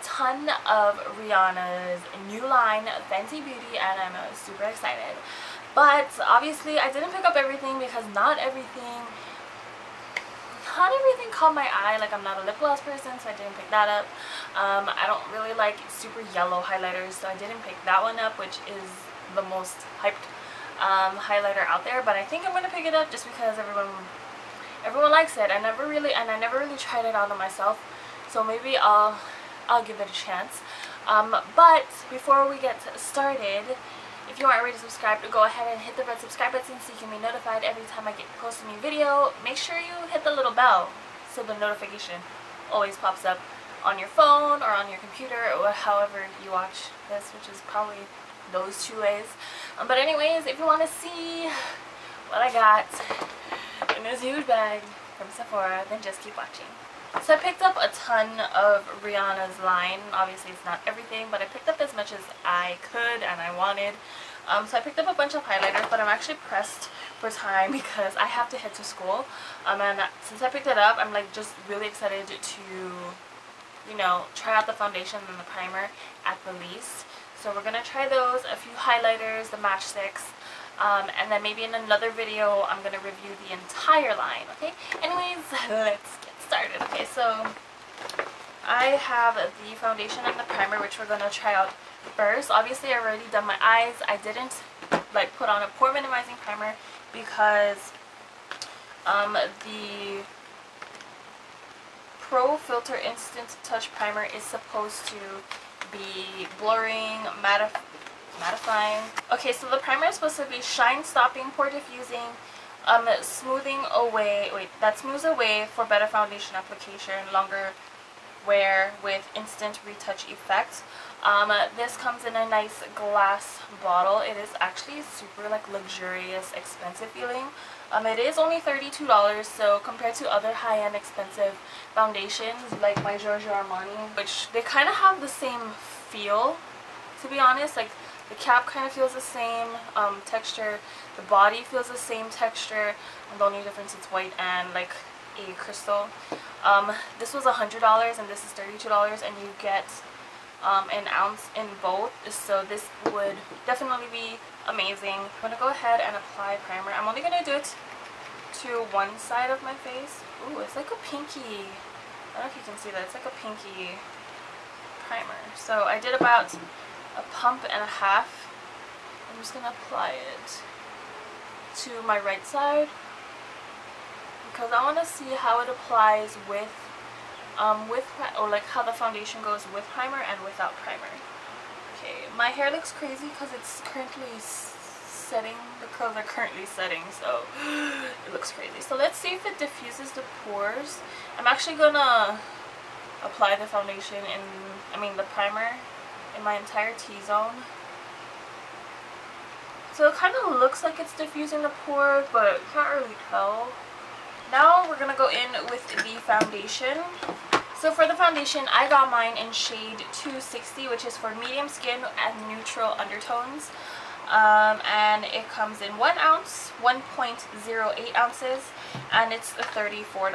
ton of Rihanna's new line, Fenty Beauty, and I'm super excited. But obviously I didn't pick up everything because not everything caught my eye. Like, I'm not a lip gloss person, so I didn't pick that up. I don't really like super yellow highlighters, so I didn't pick that one up, which is the most hyped highlighter out there. But I think I'm gonna pick it up just because everyone likes it. I never really tried it out on myself, so maybe I'll give it a chance. But before we get started, if you aren't already subscribed, go ahead and hit the red subscribe button so you can be notified every time I post a new video. Make sure you hit the little bell so the notification always pops up on your phone or on your computer or however you watch this, which is probably those two ways. But anyways, if you want to see what I got in this huge bag from Sephora, then just keep watching. So I picked up a ton of Rihanna's line. Obviously it's not everything, but I picked up as much as I could and I wanted. So I picked up a bunch of highlighters, but I'm actually pressed for time because I have to head to school. And since I picked it up, I'm like just really excited to, you know, try out the foundation and the primer at the least. So we're gonna try those, a few highlighters, the matchsticks, and then maybe in another video I'm gonna review the entire line. Okay, anyways, let's get started. Okay, so I have the foundation and the primer, which we're gonna try out first. Obviously I already done my eyes. I didn't like put on a pore minimizing primer because the Pro Filter Instant Touch Primer is supposed to be blurring, mattifying. Okay, so the primer is supposed to be shine stopping, pore diffusing, smoothing away, that smooths away for better foundation application, longer wear with instant retouch effect. This comes in a nice glass bottle. It is actually super like luxurious, expensive feeling. It is only $32, so compared to other high-end expensive foundations like my Giorgio Armani, which they kind of have the same feel, to be honest. Like the cap kind of feels the same texture, the body feels the same texture, and the only difference is white and like a crystal. This was $100 and this is $32, and you get an ounce in both, so this would definitely be amazing. I'm gonna go ahead and apply primer. I'm only gonna do it to one side of my face. Ooh, it's like a pinky, I don't know if you can see that, it's like a pinky primer. So I did about a pump and a half. I'm just gonna apply it to my right side because I want to see how it applies with or like how the foundation goes with primer and without primer. Okay, my hair looks crazy because it's currently setting. The curls are currently setting, so it looks crazy. So let's see if it diffuses the pores. I'm actually gonna apply the foundation the primer in my entire T-zone. So it kind of looks like it's diffusing the pores, but can't really tell. Now we're gonna go in with the foundation. So for the foundation, I got mine in shade 260, which is for medium skin and neutral undertones. And it comes in 1 ounce, 1.08 ounces, and it's $34.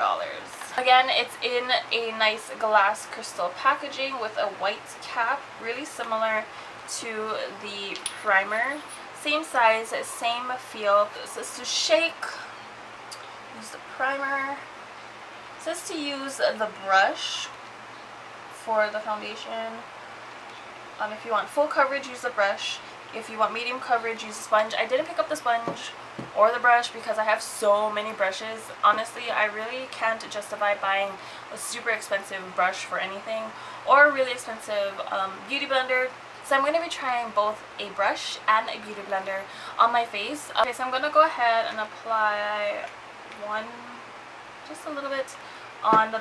Again, it's in a nice glass crystal packaging with a white cap, really similar to the primer. Same size, same feel. It says to shake, use the primer. It says to use the brush for the foundation. If you want full coverage, use the brush. If you want medium coverage, use a sponge. I didn't pick up the sponge or the brush because I have so many brushes. Honestly, I really can't justify buying a super expensive brush for anything or a really expensive beauty blender. So I'm going to be trying both a brush and a beauty blender on my face. Okay, so I'm going to go ahead and apply just a little bit on the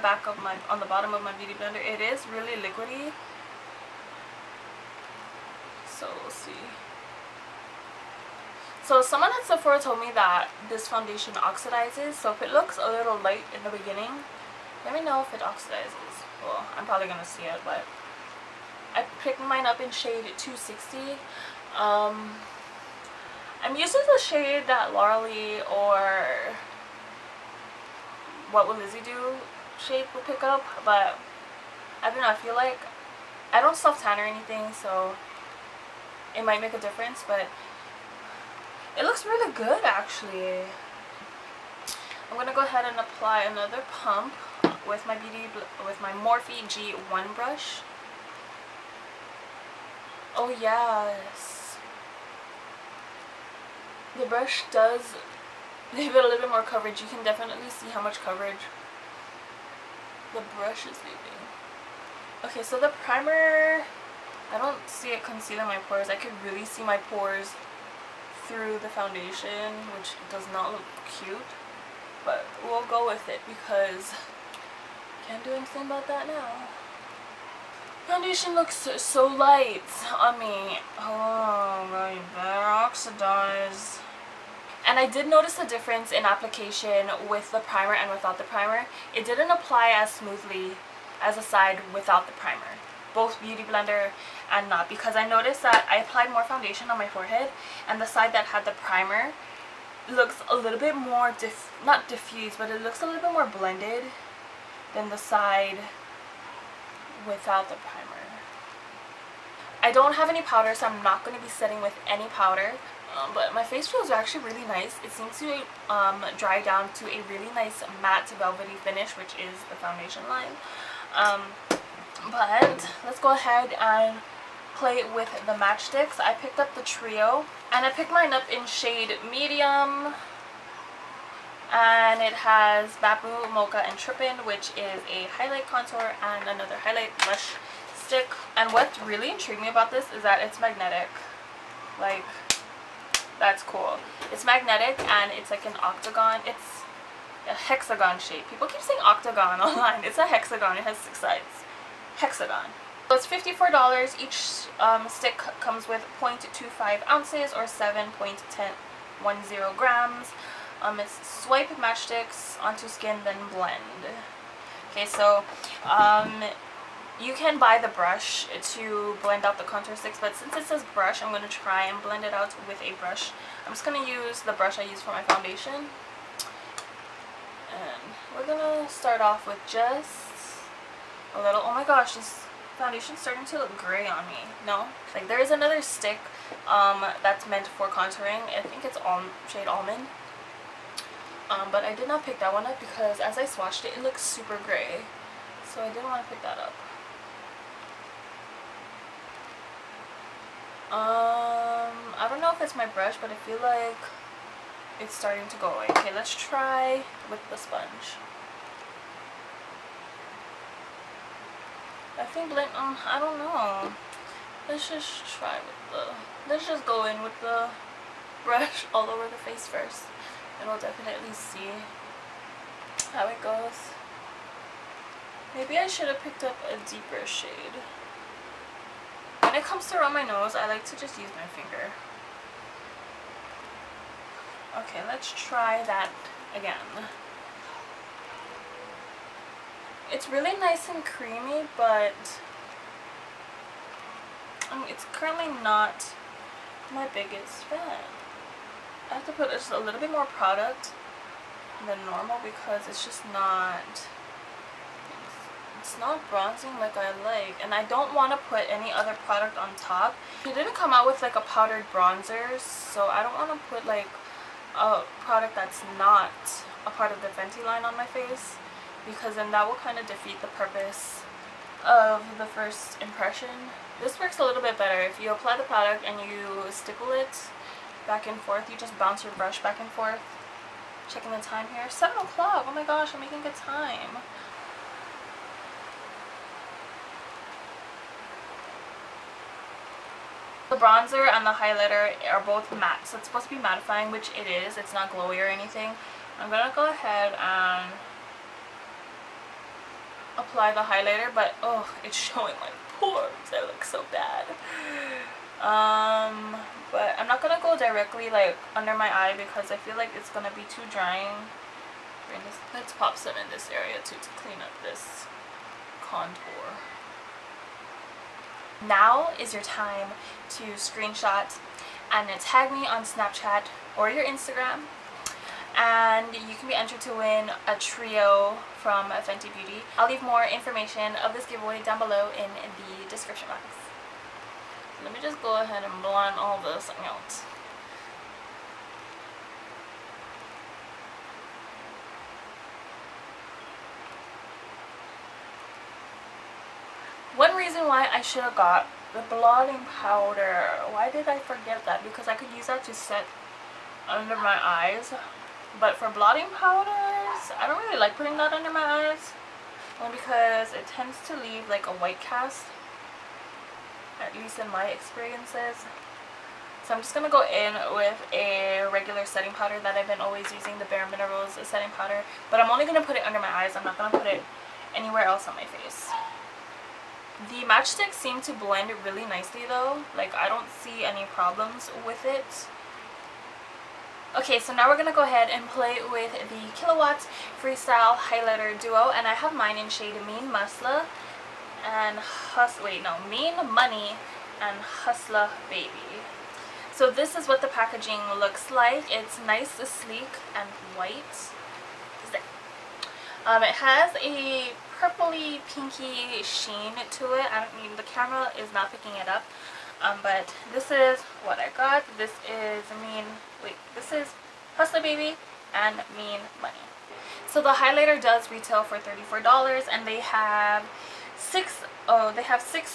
on the bottom of my beauty blender. It is really liquidy. So we'll see. So someone at Sephora told me that this foundation oxidizes, so if it looks a little light in the beginning, let me know if it oxidizes. Well, I'm probably gonna see it, but I picked mine up in shade 260. I'm using the shade that Laura Lee or What Will Lizzie Do shade will pick up, but I don't know, I feel like I don't self-tan or anything, so it might make a difference, but it looks really good actually. I'm going to go ahead and apply another pump with my Morphe G1 brush. Oh yes. The brush does give it a little bit more coverage. You can definitely see how much coverage the brush is giving. Okay, so the primer, I don't see it concealing my pores. I could really see my pores through the foundation, which does not look cute. But we'll go with it because can't do anything about that now. Foundation looks so light on me. Oh, right, better oxidize. And I did notice a difference in application with the primer and without the primer. It didn't apply as smoothly as the side without the primer, both Beauty Blender and not, because I noticed that I applied more foundation on my forehead, and the side that had the primer looks a little bit more not diffused, but it looks a little bit more blended than the side without the primer. I don't have any powder, so I'm not going to be setting with any powder, but my face feels actually really nice. It seems to dry down to a really nice matte velvety finish, which is the foundation line. But let's go ahead and play with the matchsticks. I picked up the trio, and I picked mine up in shade medium, and it has Bamboo, Mocha, and Trippin', which is a highlight contour and another highlight blush stick. And what really intrigued me about this is that it's magnetic. Like, that's cool. It's magnetic, and it's like an octagon. It's a hexagon shape. People keep saying octagon online. It's a hexagon. It has 6 sides. Hexagon. So it's $54. Each stick comes with 0.25 ounces or 7.10 grams. It's swipe matchsticks onto skin, then blend. Okay, so you can buy the brush to blend out the contour sticks, but since it says brush, I'm going to try and blend it out with a brush. I'm just going to use the brush I use for my foundation. And we're going to start off with just a little. Oh my gosh, this foundation's starting to look gray on me. No? Like, there is another stick that's meant for contouring. I think it's shade Almond. But I did not pick that one up because as I swatched it, it looks super gray. So I didn't want to pick that up. I don't know if it's my brush, but I feel like it's starting to go away. Okay, let's try with the sponge. I think I don't know. Let's just try with let's just go in with the brush all over the face first, and we'll definitely see how it goes. Maybe I should have picked up a deeper shade. When it comes to around my nose, I like to just use my finger. Okay, let's try that again. It's really nice and creamy, but it's currently not my biggest fan. I have to put just a little bit more product than normal because it's just not, it's not bronzing like I like, and I don't want to put any other product on top. It didn't come out with like a powdered bronzer, so I don't want to put like a product that's not a part of the Fenty line on my face, because then that will kind of defeat the purpose of the first impression. This works a little bit better. If you apply the product and you stipple it back and forth, you just bounce your brush back and forth. Checking the time here. 7 o'clock. Oh my gosh, I'm making good time. The bronzer and the highlighter are both matte, so it's supposed to be mattifying, which it is. It's not glowy or anything. I'm gonna go ahead and apply the highlighter, but oh, it's showing my pores. They look so bad. But I'm not gonna go directly like under my eye because I feel like it's gonna be too drying. Let's pop some in this area too to clean up this contour. Now is your time to screenshot and tag me on Snapchat or your Instagram, and you can be entered to win a trio from FENTY Beauty. I'll leave more information of this giveaway down below in the description box. Let me just go ahead and blend all this out. One reason why I should have got the blotting powder, why did I forget that? Because I could use that to set under my eyes. But for blotting powders, I don't really like putting that under my eyes. Only because it tends to leave like a white cast. At least in my experiences. So I'm just going to go in with a regular setting powder that I've been always using, the Bare Minerals setting powder. But I'm only going to put it under my eyes. I'm not going to put it anywhere else on my face. The matchsticks seem to blend really nicely though. Like, I don't see any problems with it. Okay, so now we're going to go ahead and play with the Killawatt Freestyle Highlighter Duo. And I have mine in shade Mean Muscle and Mean Money and Hustla Baby. So this is what the packaging looks like. It's nice, sleek, and white. It has a purpley pinky sheen to it. The camera is not picking it up. But this is what I got. This is Hustla Baby and Mean Money. So the highlighter does retail for $34, and they have six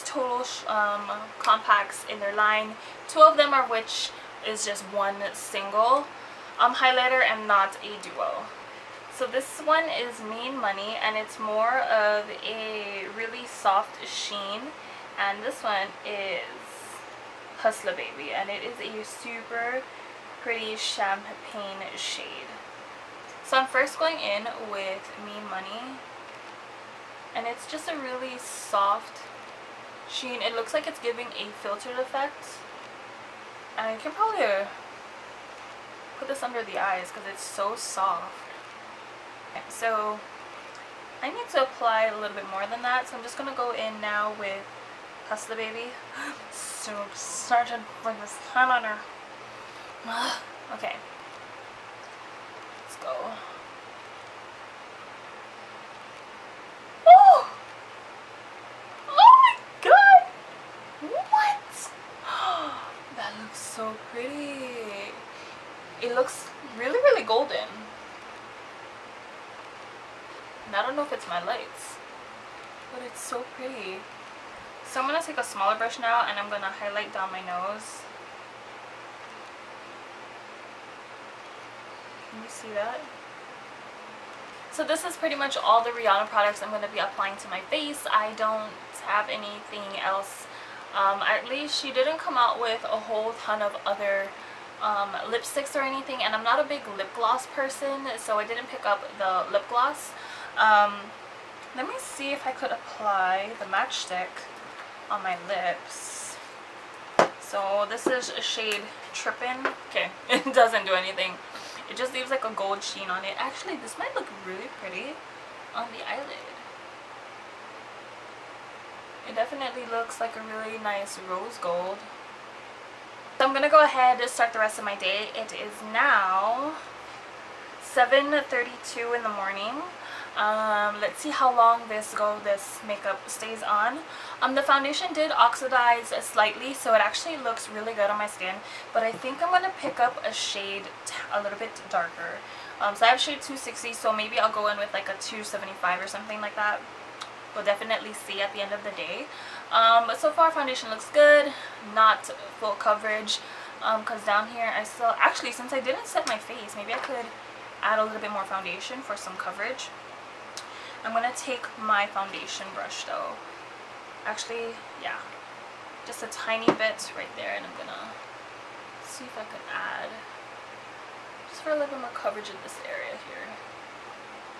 total compacts in their line. 2 of them are which is just one single highlighter and not a duo. So this one is Mean Money, and it's more of a really soft sheen, and this one is Hustla Baby, and it is a super pretty champagne shade. So I'm first going in with Mean Money, and it's just a really soft sheen. It looks like it's giving a filtered effect, and you can probably put this under the eyes because it's so soft. So I need to apply a little bit more than that, so I'm just gonna go in now with Hustla Baby. So excited for this highlighter. Okay, let's go. Oh! Oh my god! What? That looks so pretty. It looks really, really golden. And I don't know if it's my lights, but it's so pretty. So I'm going to take a smaller brush now, and I'm going to highlight down my nose. Can you see that? So this is pretty much all the Rihanna products I'm going to be applying to my face. I don't have anything else. At least she didn't come out with a whole ton of other lipsticks or anything, and I'm not a big lip gloss person, so I didn't pick up the lip gloss. Let me see if I could apply the matchstick on my lips. So this is a shade Trippin'. Okay, it doesn't do anything. It just leaves like a gold sheen on it. Actually, this might look really pretty on the eyelid. It definitely looks like a really nice rose gold. So I'm gonna go ahead and start the rest of my day. It is now 7:32 in the morning. Let's see how long this makeup stays on. The foundation did oxidize slightly, so it actually looks really good on my skin, but I think I'm going to pick up a shade a little bit darker. So I have shade 260, so maybe I'll go in with like a 275 or something like that. We'll definitely see at the end of the day. But so far foundation looks good, not full coverage, because down here I still, actually since I didn't set my face, maybe I could add a little bit more foundation for some coverage. I'm going to take my foundation brush though. Actually, yeah, just a tiny bit right there, and I'm going to see if I can add just for a little bit more coverage in this area here.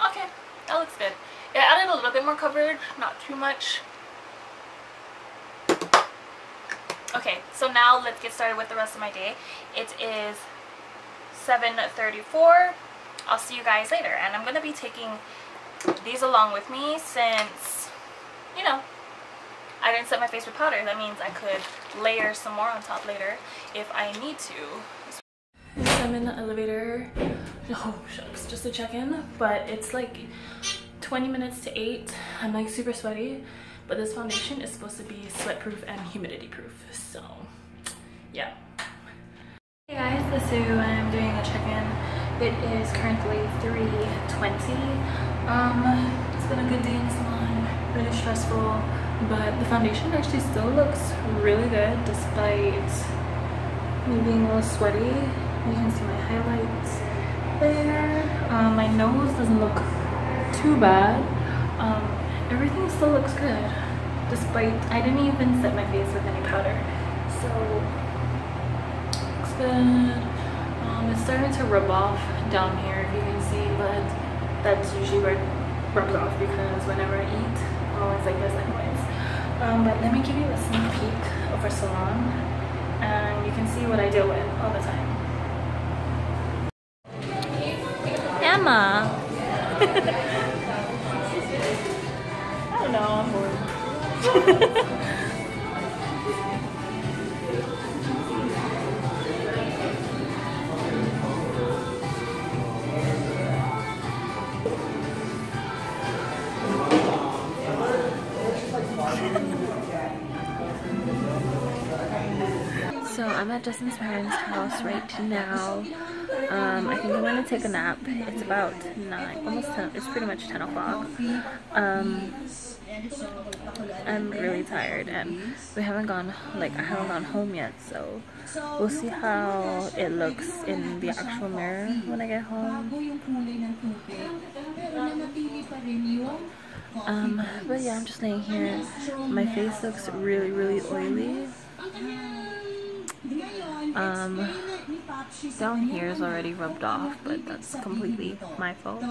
Okay, that looks good. Yeah, I added a little bit more coverage, not too much. Okay, so now let's get started with the rest of my day. It is 7:34. I'll see you guys later, and I'm going to be taking these along with me since, you know, I didn't set my face with powder. That means I could layer some more on top later if I need to. So I'm in the elevator Oh shucks, just to check in, but it's like 20 minutes to 8. I'm like super sweaty, but this foundation is supposed to be sweat proof and humidity proof, so yeah. Hey guys, so I'm doing a check-in. It is currently 3:20. It's been a good day in the salon, really stressful, but the foundation actually still looks really good despite me being a little sweaty. You can see my highlights there. My nose doesn't look too bad. Everything still looks good despite I didn't even set my face with any powder, so looks good. It's starting to rub off down here, if you can see, but that's usually where it rubs off because whenever I eat I'm always like this anyways. But let me give you a sneak peek of our salon and you can see what I deal with all the time. Emma! I don't know, I'm bored. So I'm at Justin's parents' house right now. I think I'm gonna take a nap. It's about 9, almost 10. It's pretty much 10 o'clock. I'm really tired and we haven't gone, like I haven't gone home yet, so we'll see how it looks in the actual mirror when I get home. But yeah, I'm just laying here. My face looks really oily. Down here is already rubbed off, but that's completely my fault.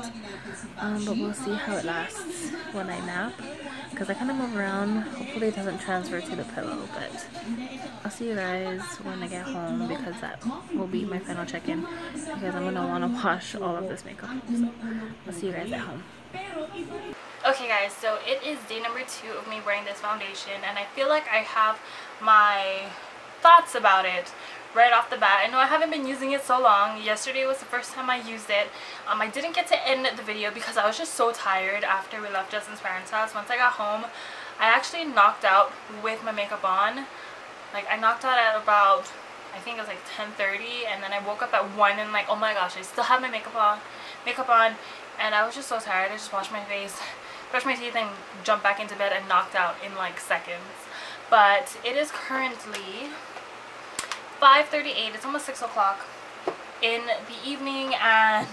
But we'll see how it lasts when I nap, because I kind of move around. Hopefully it doesn't transfer to the pillow, but I'll see you guys when I get home, because that will be my final check-in, because I'm gonna want to wash all of this makeup. So I'll see you guys at home. Okay guys, so it is day number 2 of me wearing this foundation, and I feel like I have my thoughts about it right off the bat. I know I haven't been using it so long. Yesterday was the first time I used it. I didn't get to end the video because I was just so tired after we left Justin's parents' house. Once I got home, I actually knocked out with my makeup on. Like I knocked out at about, I think it was like 10:30, and then I woke up at 1 and like, oh my gosh, I still have my makeup on, and I was just so tired. I just washed my face, brushed my teeth, and jumped back into bed and knocked out in like seconds. But it is currently 5:38. It's almost 6 o'clock in the evening, and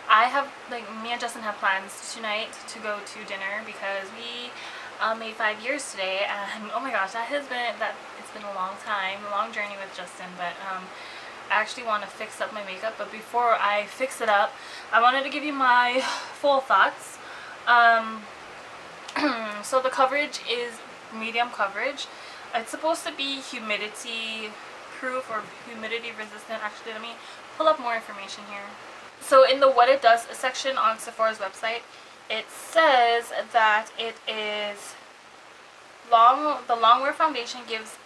I have, like, me and Justin have plans tonight to go to dinner because we made 5 years today, and oh my gosh, it's been a long time, a long journey with Justin. But I actually want to fix up my makeup, but before I fix it up, I wanted to give you my full thoughts. So the coverage is medium coverage. It's supposed to be humidity proof or humidity resistant. Actually, let me pull up more information here. So in the what it does section on Sephora's website, it says that it is the longwear foundation gives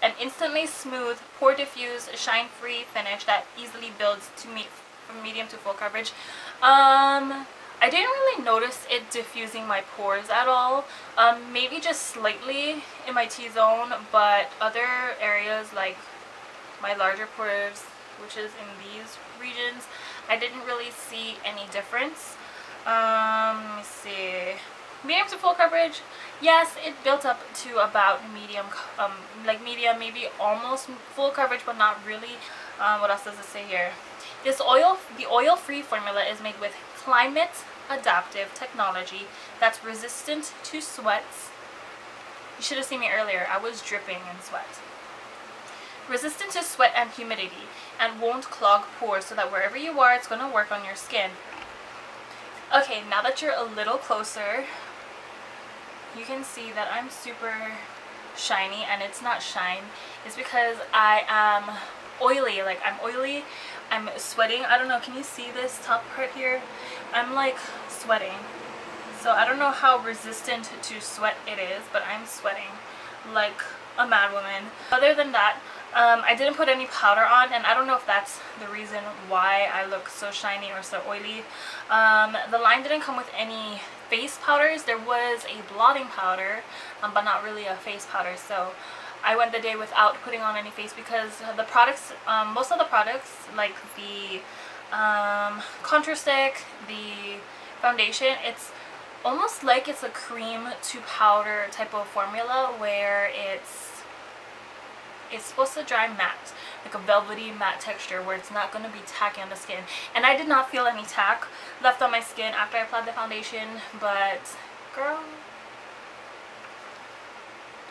an instantly smooth, pore diffuse, shine free finish that easily builds to meet from medium to full coverage. I didn't really notice it diffusing my pores at all. Maybe just slightly in my T-zone, but other areas like my larger pores, which is in these regions, I didn't really see any difference. Let me see. Medium to full coverage, yes, it built up to about medium, like medium, maybe almost full coverage, but not really. What else does it say here? The oil-free formula is made with climate adaptive technology that's resistant to sweats. You should have seen me earlier. I was dripping in sweat. Resistant to sweat and humidity, and won't clog pores, so that wherever you are, it's going to work on your skin. Okay, now that you're a little closer, you can see that I'm super shiny, and it's not shine. It's because I am oily. Like, I'm oily. I'm sweating. I don't know, can you see this top part here? I'm like sweating. So I don't know how resistant to sweat it is, but I'm sweating like a mad woman. Other than that, I didn't put any powder on, and I don't know if that's the reason why I look so shiny or so oily. The line didn't come with any face powders. There was a blotting powder, but not really a face powder, so I went the day without putting on any face because the products, most of the products, like the contour stick, the foundation, it's almost like it's a cream to powder type of formula where it's supposed to dry matte, like a velvety matte texture where it's not going to be tacky on the skin. And I did not feel any tack left on my skin after I applied the foundation, but girl,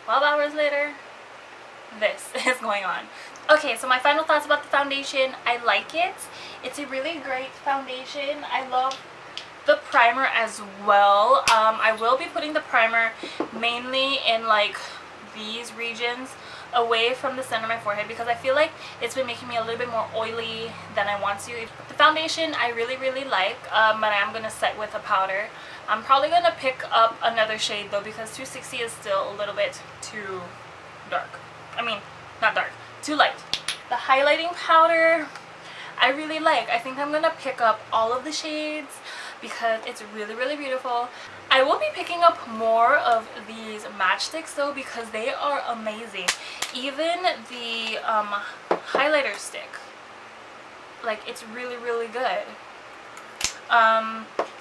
12 hours later, this is going on. Okay, so my final thoughts about the foundation. I like it. It's a really great foundation. I love the primer as well. I will be putting the primer mainly in like these regions away from the center of my forehead because I feel like it's been making me a little bit more oily than I want to. The foundation I really like, but I am going to set with a powder. I'm probably going to pick up another shade though because 260 is still a little bit too dark. I mean, not dark, too light. The highlighting powder I really like. I think I'm going to pick up all of the shades because it's really beautiful. I will be picking up more of these matchsticks though because they are amazing. Even the highlighter stick, like, it's really good.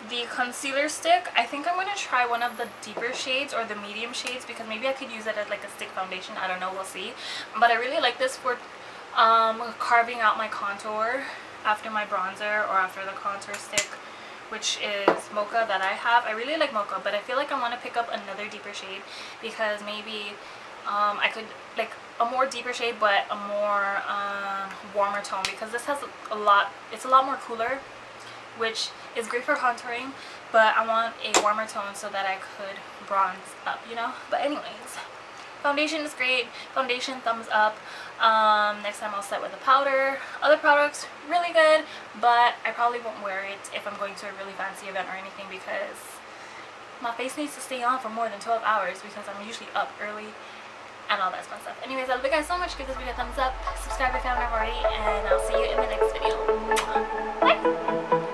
The concealer stick, I think I'm going to try one of the deeper shades or the medium shades because maybe I could use it as like a stick foundation. I don't know, we'll see. But I really like this for carving out my contour after my bronzer or after the contour stick, which is mocha that I have. I really like mocha, but I feel like I want to pick up another deeper shade because maybe I could, like, a more deeper shade but a more warmer tone because this has it's a lot more cooler, which is great for contouring, but I want a warmer tone so that I could bronze up, you know. But anyways, foundation is great. Foundation, thumbs up. Next time I'll set with a powder. Other products, really good, but I probably won't wear it if I'm going to a really fancy event or anything because my face needs to stay on for more than 12 hours because I'm usually up early and all that fun stuff. Anyways, I love you guys so much. Give this video a thumbs up, subscribe if you haven't already, and I'll see you in the next video. Bye!